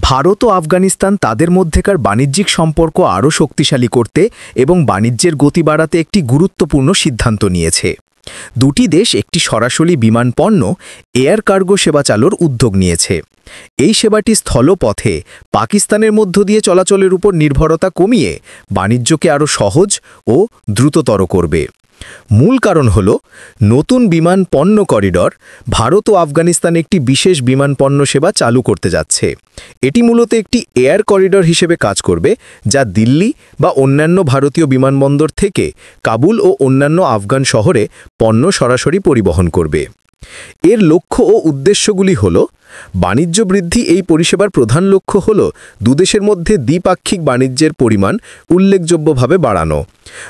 ভারত ও আফগানিস্তান তাদের মধ্যেকার বাণিজ্যিক সম্পর্ক আরও শক্তিশালী করতে এবং বাণিজ্যের গতি বাড়াতে একটি গুরুত্বপূর্ণ সিদ্ধান্ত নিয়েছে। দুটি দেশ একটি সরাসরি বিমান পণ্য এয়ার কার্গো সেবা চালুর উদ্যোগ নিয়েছে। এই সেবাটি স্থলপথে পাকিস্তানের মধ্য দিয়ে চলাচলের উপর নির্ভরতা কমিয়ে বাণিজ্যকে আরও সহজ ও দ্রুততর করবে। মূল কারণ হল নতুন বিমান পণ্য করিডর ভারত ও আফগানিস্তান একটি বিশেষ বিমান পণ্য সেবা চালু করতে যাচ্ছে। এটি মূলত একটি এয়ার করিডর হিসেবে কাজ করবে, যা দিল্লি বা অন্যান্য ভারতীয় বিমানবন্দর থেকে কাবুল ও অন্যান্য আফগান শহরে পণ্য সরাসরি পরিবহন করবে। এর লক্ষ্য ও উদ্দেশ্যগুলি হল বাণিজ্য বৃদ্ধি। এই পরিষেবার প্রধান লক্ষ্য হল দুদেশের মধ্যে দ্বিপাক্ষিক বাণিজ্যের পরিমাণ উল্লেখযোগ্যভাবে বাড়ানো।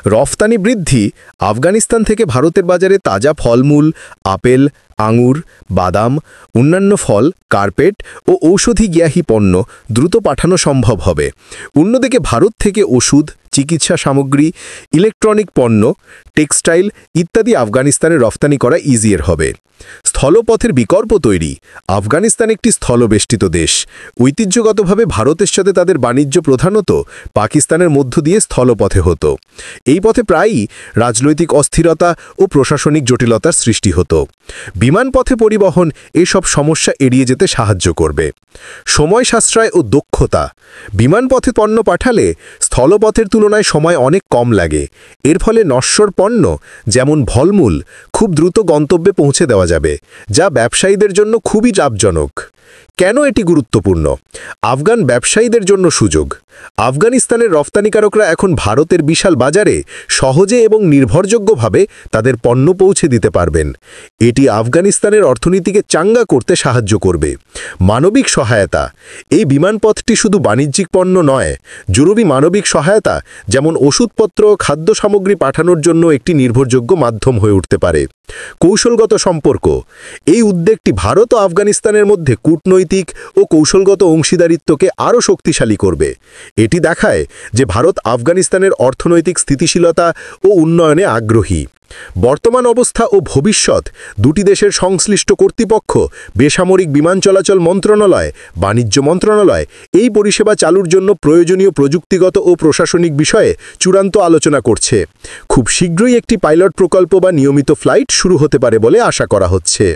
রফতানি বৃদ্ধি, আফগানিস্তান থেকে ভারতের বাজারে তাজা ফলমূল, আপেল, আঙুর, বাদাম, অন্যান্য ফল, কার্পেট ও ঔষধিগৃহী পণ্য দ্রুত পাঠানো সম্ভব হবে। অন্যদিকে ভারত থেকে ওষুধ, চিকিৎসা সামগ্রী, ইলেকট্রনিক পণ্য, টেক্সটাইল ইত্যাদি আফগানিস্তানে রফতানি করা ইজিয়ার হবে। স্থলপথের বিকল্প তৈরি। আফগানিস্তান একটি স্থলবেষ্টিত দেশ। ঐতিহ্যগতভাবে ভারতের সাথে তাদের বাণিজ্য প্রধানত পাকিস্তানের মধ্য দিয়ে স্থলপথে হতো। এই পথে প্রায়ই রাজনৈতিক অস্থিরতা ও প্রশাসনিক জটিলতার সৃষ্টি হতো। বিমানপথে পরিবহন এসব সমস্যা এড়িয়ে যেতে সাহায্য করবে। সময় সাশ্রয় ও দক্ষতা। বিমানপথে পণ্য পাঠালে স্থলপথের তুলনায় সময় অনেক কম লাগে। এর ফলে নশ্বর পণ্য যেমন ফলমূল খুব দ্রুত গন্তব্যে পৌঁছে দেওয়া যাবে, যা ব্যবসায়ীদের জন্য খুবই লাভজনক। কেন এটি গুরুত্বপূর্ণ? আফগান ব্যবসায়ীদের জন্য সুযোগ। আফগানিস্তানের রফতানিকারকরা এখন ভারতের বিশাল বাজারে সহজে এবং নির্ভরযোগ্যভাবে তাদের পণ্য পৌঁছে দিতে পারবেন। এটি আফগানিস্তানের অর্থনীতিকে চাঙ্গা করতে সাহায্য করবে। মানবিক সহায়তা। এই বিমানপথটি শুধু বাণিজ্যিক পণ্য নয়, জরুরি মানবিক সহায়তা যেমন ওষুধপত্র, খাদ্য সামগ্রী পাঠানোর জন্য একটি নির্ভরযোগ্য মাধ্যম হয়ে উঠতে পারে। কৌশলগত সম্পর্ক। এই উদ্যোগটি ভারত ও আফগানিস্তানের মধ্যে কূটনৈতিক ও কৌশলগত অংশীদারিত্বকে আরও শক্তিশালী করবে। এটি দেখায় যে ভারত আফগানিস্তানের অর্থনৈতিক স্থিতিশীলতা ও উন্নয়নে আগ্রহী। বর্তমান অবস্থা ও ভবিষ্যৎ। দুটি দেশের সংশ্লিষ্ট কর্তৃপক্ষ, বেসামরিক বিমান চলাচল মন্ত্রণালয়, বাণিজ্য মন্ত্রণালয় এই পরিষেবা চালুর জন্য প্রয়োজনীয় প্রযুক্তিগত ও প্রশাসনিক বিষয়ে চূড়ান্ত আলোচনা করছে। খুব শীঘ্রই একটি পাইলট প্রকল্প বা নিয়মিত ফ্লাইট শুরু হতে পারে বলে আশা করা হচ্ছে।